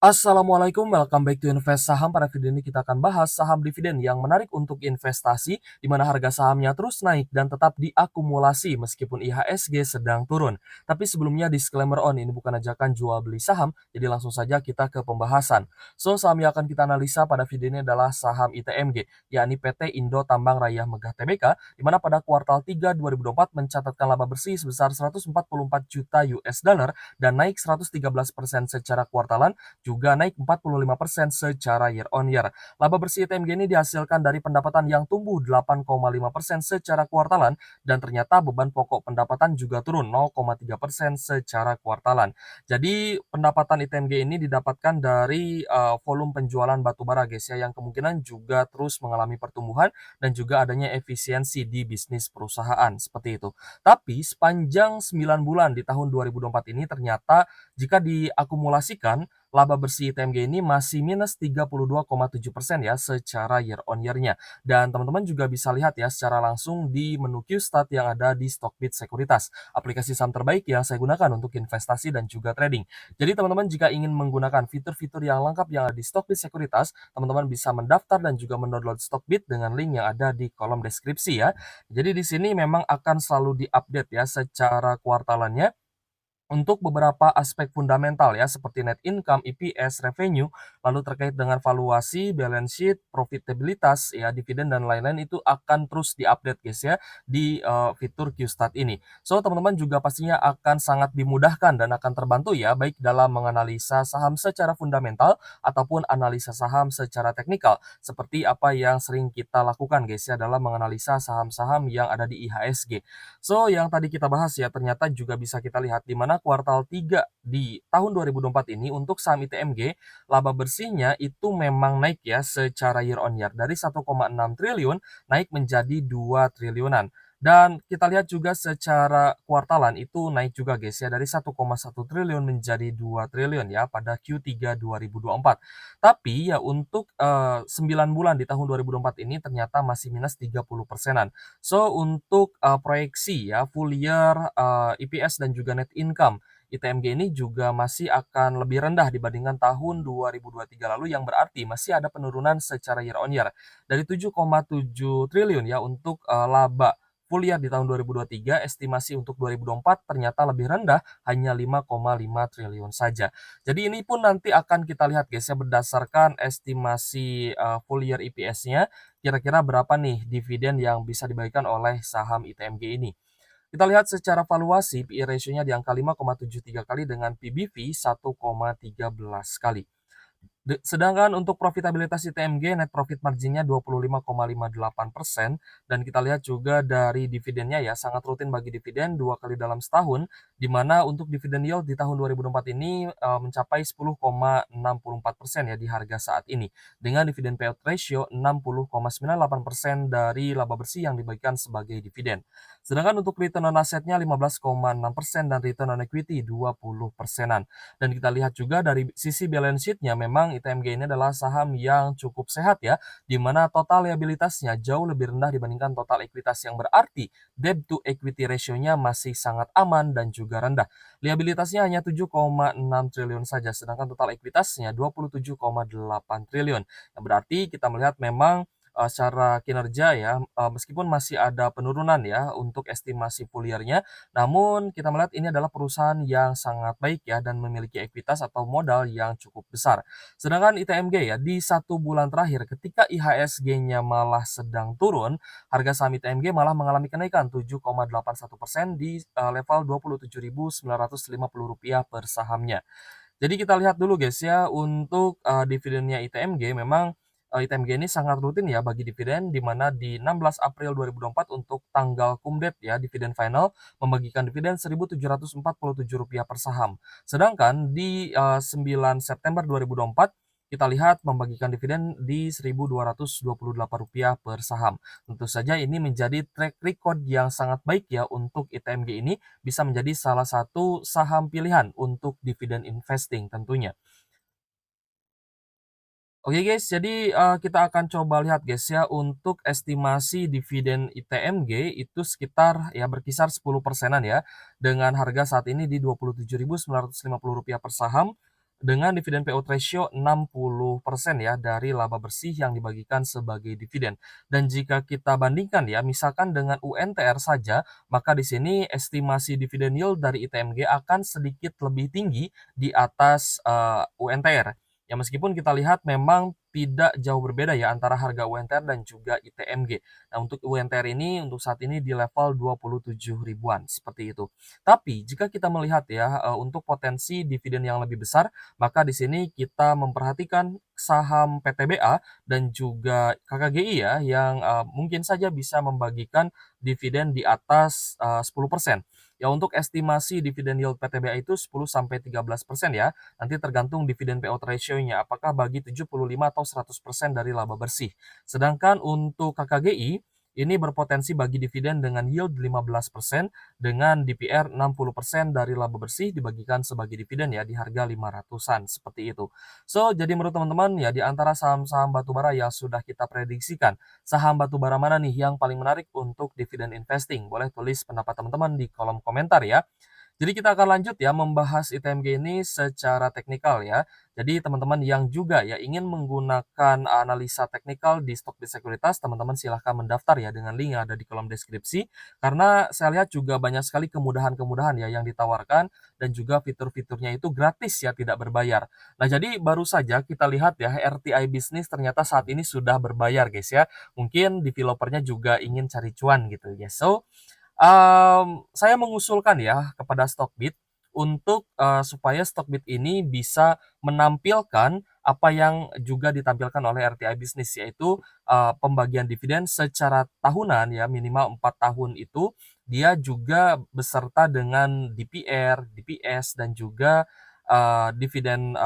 Assalamualaikum, welcome back to Invest Saham. Pada video ini kita akan bahas saham dividen yang menarik untuk investasi, di mana harga sahamnya terus naik dan tetap diakumulasi meskipun IHSG sedang turun. Tapi sebelumnya disclaimer ini bukan ajakan jual beli saham, jadi langsung saja kita ke pembahasan. So, saham yang akan kita analisa pada video ini adalah saham ITMG, yakni PT Indo Tambang Raya Megah Tbk, di mana pada kuartal 3 2024 mencatatkan laba bersih sebesar 144 juta US dollar dan naik 113% secara kuartalan, juga naik 45% secara year on year. Laba bersih ITMG ini dihasilkan dari pendapatan yang tumbuh 8,5% secara kuartalan dan ternyata beban pokok pendapatan juga turun 0,3% secara kuartalan. Jadi pendapatan ITMG ini didapatkan dari volume penjualan batubara guys ya, yang kemungkinan juga terus mengalami pertumbuhan dan juga adanya efisiensi di bisnis perusahaan seperti itu. Tapi sepanjang 9 bulan di tahun 2024 ini ternyata jika diakumulasikan, laba bersih ITMG ini masih minus 32,7% ya secara year on year-nya. Dan teman-teman juga bisa lihat ya secara langsung di menu Qstat yang ada di Stockbit Sekuritas, aplikasi saham terbaik yang saya gunakan untuk investasi dan juga trading. Jadi teman-teman jika ingin menggunakan fitur-fitur yang lengkap yang ada di Stockbit Sekuritas, teman-teman bisa mendaftar dan juga mendownload Stockbit dengan link yang ada di kolom deskripsi ya. Jadi di sini memang akan selalu diupdate ya secara kuartalannya untuk beberapa aspek fundamental ya, seperti net income, EPS, revenue, lalu terkait dengan valuasi, balance sheet, profitabilitas, ya, dividen dan lain-lain itu akan terus diupdate guys ya di fitur Qstat ini. So, teman-teman juga pastinya akan sangat dimudahkan dan akan terbantu ya, baik dalam menganalisa saham secara fundamental ataupun analisa saham secara teknikal, seperti apa yang sering kita lakukan guys ya dalam menganalisa saham-saham yang ada di IHSG. So, yang tadi kita bahas ya, ternyata juga bisa kita lihat di mana kuartal 3 di tahun 2024 ini untuk saham ITMG, laba bersihnya itu memang naik ya secara year on year dari 1,6 triliun naik menjadi 2 triliunan. Dan kita lihat juga secara kuartalan itu naik juga guys ya dari 1,1 triliun menjadi 2 triliun ya pada Q3 2024. Tapi ya untuk 9 bulan di tahun 2024 ini ternyata masih minus 30%-an. So, untuk proyeksi ya full year EPS dan juga net income, ITMG ini juga masih akan lebih rendah dibandingkan tahun 2023 lalu, yang berarti masih ada penurunan secara year on year dari 7,7 triliun ya untuk laba full year di tahun 2023, estimasi untuk 2024 ternyata lebih rendah, hanya 5,5 triliun saja. Jadi ini pun nanti akan kita lihat guys ya berdasarkan estimasi full year EPS-nya, kira-kira berapa nih dividen yang bisa dibagikan oleh saham ITMG ini. Kita lihat secara valuasi, PE ratio-nya di angka 5,73 kali dengan PBV 1,13 kali. Sedangkan untuk profitabilitas ITMG, net profit margin-nya 25,58%, dan kita lihat juga dari dividennya ya, sangat rutin bagi dividen 2 kali dalam setahun, di mana untuk dividen yield di tahun 2024 ini mencapai 10,64% ya di harga saat ini, dengan dividen payout ratio 60,98% dari laba bersih yang dibagikan sebagai dividen. Sedangkan untuk return on asset-nya 15,6% dan return on equity 20%-an. Dan kita lihat juga dari sisi balance sheet-nya, memang ITMG ini adalah saham yang cukup sehat ya, di mana total liabilitasnya jauh lebih rendah dibandingkan total ekuitas, yang berarti debt to equity ratio-nya masih sangat aman dan juga rendah. Liabilitasnya hanya 7,6 triliun saja, sedangkan total ekuitasnya 27,8 triliun. Yang berarti kita melihat memang secara kinerja ya, meskipun masih ada penurunan ya untuk estimasi full year-nya, namun kita melihat ini adalah perusahaan yang sangat baik ya dan memiliki ekuitas atau modal yang cukup besar. Sedangkan ITMG ya di 1 bulan terakhir ketika IHSG-nya malah sedang turun, harga saham ITMG malah mengalami kenaikan 7,81% di level Rp27.950 per sahamnya. Jadi kita lihat dulu guys ya untuk dividennya ITMG, memang ITMG ini sangat rutin ya bagi dividen, di mana di 16 April 2024 untuk tanggal kumdet ya dividen final membagikan dividen Rp1.747 per saham. Sedangkan di 9 September 2024 kita lihat membagikan dividen di Rp1.228 per saham. Tentu saja ini menjadi track record yang sangat baik ya untuk ITMG ini, bisa menjadi salah satu saham pilihan untuk dividen investing tentunya. Oke guys, jadi kita akan coba lihat guys ya untuk estimasi dividen ITMG itu sekitar ya berkisar 10%-an ya, dengan harga saat ini di Rp27.950 per saham. dengan dividen payout ratio 60% ya dari laba bersih yang dibagikan sebagai dividen. Dan jika kita bandingkan ya, misalkan dengan UNTR saja, maka di sini estimasi dividen yield dari ITMG akan sedikit lebih tinggi di atas UNTR. Ya meskipun kita lihat memang tidak jauh berbeda ya antara harga UNTR dan juga ITMG. Nah, untuk UNTR ini untuk saat ini di level 27 ribuan seperti itu. Tapi jika kita melihat ya untuk potensi dividen yang lebih besar, maka di sini kita memperhatikan saham PTBA dan juga KKGI ya yang mungkin saja bisa membagikan dividen di atas 10%. Ya untuk estimasi dividen yield PTBA itu 10-13% ya. Nanti tergantung dividen payout ratio-nya apakah bagi 75 atau 100% dari laba bersih. Sedangkan untuk KKGI ini berpotensi bagi dividen dengan yield 15% dengan DPR 60% dari laba bersih dibagikan sebagai dividen ya di harga 500-an seperti itu. So, jadi menurut teman-teman ya di antara saham-saham batubara yang sudah kita prediksikan, saham batubara mana nih yang paling menarik untuk dividen investing? Boleh tulis pendapat teman-teman di kolom komentar ya. Jadi kita akan lanjut ya membahas ITMG ini secara teknikal ya. Jadi teman-teman yang juga ya ingin menggunakan analisa teknikal di stok di sekuritas, teman-teman silahkan mendaftar ya dengan link yang ada di kolom deskripsi. Karena saya lihat juga banyak sekali kemudahan-kemudahan ya yang ditawarkan dan juga fitur-fiturnya itu gratis ya, tidak berbayar. Nah jadi baru saja kita lihat ya RTI Bisnis ternyata saat ini sudah berbayar guys ya. Mungkin developernya juga ingin cari cuan gitu ya. So, saya mengusulkan ya kepada Stockbit untuk, supaya Stockbit ini bisa menampilkan apa yang juga ditampilkan oleh RTI Bisnis, yaitu, pembagian dividen secara tahunan ya, minimal 4 tahun itu, dia juga beserta dengan DPR, DPS, dan juga, dividen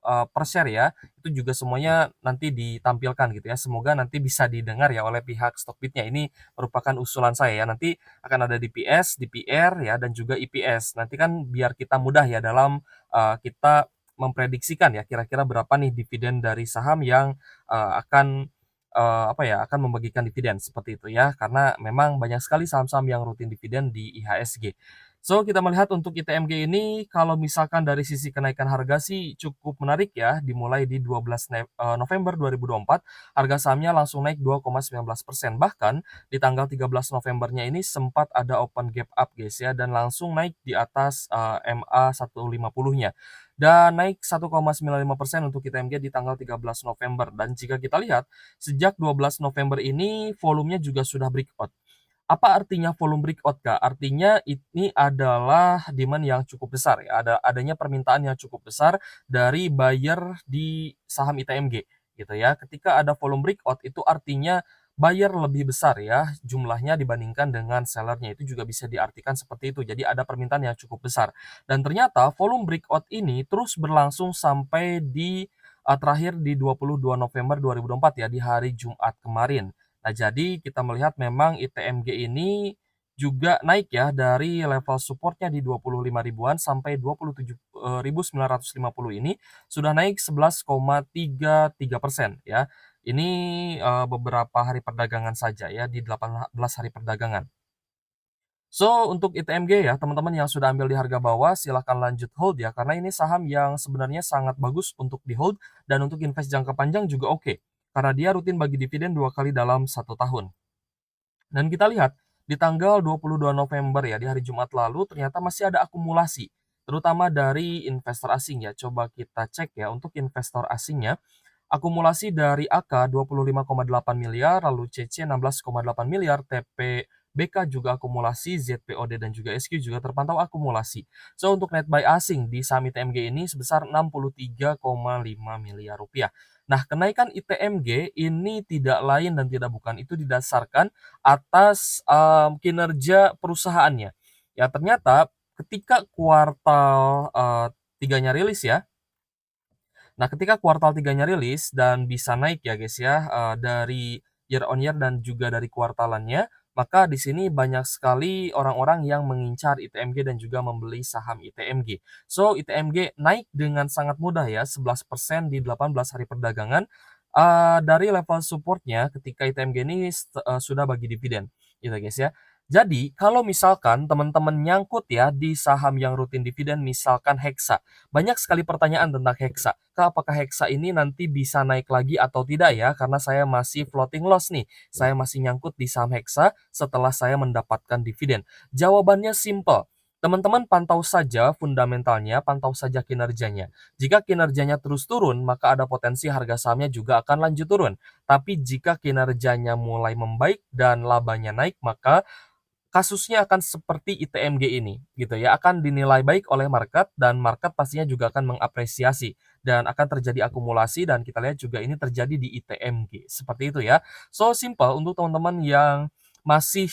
per share ya, itu juga semuanya nanti ditampilkan gitu ya. Semoga nanti bisa didengar ya oleh pihak Stockbit-nya. Ini merupakan usulan saya ya. Nanti akan ada DPS, DPR ya dan juga EPS. Nanti kan biar kita mudah ya dalam kita memprediksikan ya kira-kira berapa nih dividen dari saham yang akan apa ya, akan membagikan dividen seperti itu ya. Karena memang banyak sekali saham-saham yang rutin dividen di IHSG. So, kita melihat untuk ITMG ini kalau misalkan dari sisi kenaikan harga sih cukup menarik ya, dimulai di 12 November 2024, harga sahamnya langsung naik 2,19%. Bahkan di tanggal 13 Novembernya ini sempat ada open gap up guys ya, dan langsung naik di atas MA 150-nya. Dan naik 1,95% untuk ITMG di tanggal 13 November. Dan jika kita lihat, sejak 12 November ini volumenya juga sudah breakout. Apa artinya volume breakout, Kak? Artinya ini adalah demand yang cukup besar ya, adanya permintaan yang cukup besar dari buyer di saham ITMG gitu ya. Ketika ada volume breakout itu artinya buyer lebih besar ya jumlahnya dibandingkan dengan sellernya, itu juga bisa diartikan seperti itu. Jadi ada permintaan yang cukup besar. Dan ternyata volume breakout ini terus berlangsung sampai di terakhir di 22 November 2024 ya, di hari Jumat kemarin. Nah, jadi kita melihat memang ITMG ini juga naik ya dari level supportnya di 25 ribuan sampai 27, 950 ini sudah naik 11,33% ya. Ini, beberapa hari perdagangan saja ya di 18 hari perdagangan. So, untuk ITMG ya, teman-teman yang sudah ambil di harga bawah silahkan lanjut hold ya, karena ini saham yang sebenarnya sangat bagus untuk di-hold dan untuk invest jangka panjang juga oke, karena dia rutin bagi dividen 2 kali dalam 1 tahun. Dan kita lihat di tanggal 22 November ya, di hari Jumat lalu ternyata masih ada akumulasi, terutama dari investor asing ya. Coba kita cek ya untuk investor asingnya, akumulasi dari AK 25,8 miliar, lalu CC 16,8 miliar, TPBK juga akumulasi, ZPOD dan juga SQ juga terpantau akumulasi. So, untuk net buy asing di saham ITMG ini sebesar 63,5 miliar rupiah. Nah, kenaikan ITMG ini tidak lain dan tidak bukan itu didasarkan atas kinerja perusahaannya. Ya, ternyata ketika kuartal 3-nya rilis ya, nah, ketika kuartal 3-nya rilis dan bisa naik ya guys ya, dari year on year dan juga dari kuartalannya, maka di sini banyak sekali orang-orang yang mengincar ITMG dan juga membeli saham ITMG. So, ITMG naik dengan sangat mudah ya, 11% di 18 hari perdagangan, dari level supportnya ketika ITMG ini sudah bagi dividen, gitu guys ya. Jadi, kalau misalkan teman-teman nyangkut ya di saham yang rutin dividen, misalkan Hexa. Banyak sekali pertanyaan tentang Hexa. Kak, apakah Hexa ini nanti bisa naik lagi atau tidak ya? Karena saya masih floating loss nih. Saya masih nyangkut di saham Hexa setelah saya mendapatkan dividen. Jawabannya simple. Teman-teman pantau saja fundamentalnya, pantau saja kinerjanya. Jika kinerjanya terus turun, maka ada potensi harga sahamnya juga akan lanjut turun. Tapi jika kinerjanya mulai membaik dan labanya naik, maka kasusnya akan seperti ITMG ini, gitu ya, akan dinilai baik oleh market dan market pastinya juga akan mengapresiasi dan akan terjadi akumulasi dan kita lihat juga ini terjadi di ITMG, seperti itu ya. So, simple untuk teman-teman yang masih,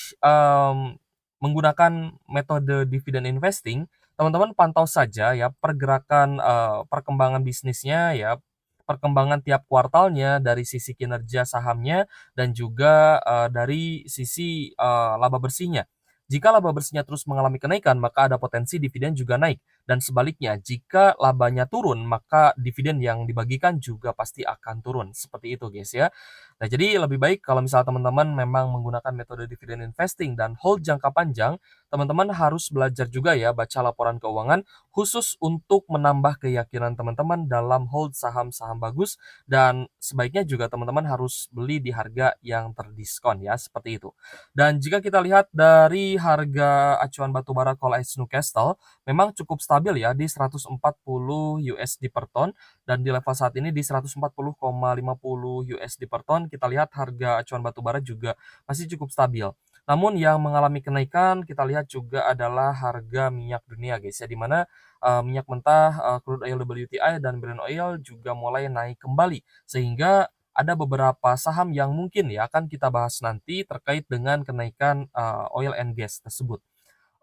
menggunakan metode dividend investing, teman-teman pantau saja ya pergerakan, perkembangan bisnisnya ya, perkembangan tiap kuartalnya dari sisi kinerja sahamnya dan juga, dari sisi, laba bersihnya. Jika laba bersihnya terus mengalami kenaikan, maka ada potensi dividen juga naik. Dan sebaliknya, jika labanya turun, maka dividen yang dibagikan juga pasti akan turun. Seperti itu, guys ya. Nah, jadi lebih baik kalau misalnya teman-teman memang menggunakan metode dividen investing dan hold jangka panjang, teman-teman harus belajar juga ya baca laporan keuangan khusus untuk menambah keyakinan teman-teman dalam hold saham-saham bagus dan sebaiknya juga teman-teman harus beli di harga yang terdiskon ya, seperti itu. Dan jika kita lihat dari harga acuan batubara Coal Ash Newcastle, memang cukup stabil ya di 140 USD per ton dan di level saat ini di 140,50 USD per ton. Kita lihat harga acuan batubara juga masih cukup stabil. Namun yang mengalami kenaikan kita lihat juga adalah harga minyak dunia guys ya, di mana minyak mentah, crude oil WTI dan Brent oil juga mulai naik kembali. Sehingga ada beberapa saham yang mungkin ya akan kita bahas nanti terkait dengan kenaikan, oil and gas tersebut.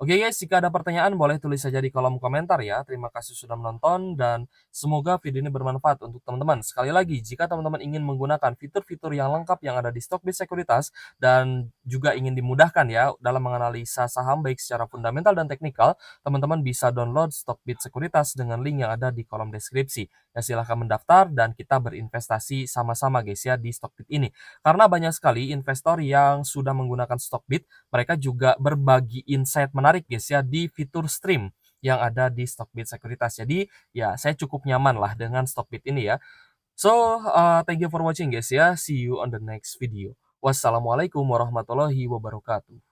Oke guys, jika ada pertanyaan boleh tulis saja di kolom komentar ya. Terima kasih sudah menonton dan semoga video ini bermanfaat untuk teman-teman. Sekali lagi, jika teman-teman ingin menggunakan fitur-fitur yang lengkap yang ada di Stockbit Sekuritas dan juga ingin dimudahkan ya dalam menganalisa saham baik secara fundamental dan teknikal, teman-teman bisa download Stockbit Sekuritas dengan link yang ada di kolom deskripsi. Ya silahkan mendaftar dan kita berinvestasi sama-sama guys ya di Stockbit ini. Karena banyak sekali investor yang sudah menggunakan Stockbit, mereka juga berbagi insight menarik guys ya di fitur stream yang ada di Stockbit Sekuritas. Jadi ya saya cukup nyaman lah dengan Stockbit ini ya. So, thank you for watching guys ya. See you on the next video. Wassalamualaikum warahmatullahi wabarakatuh.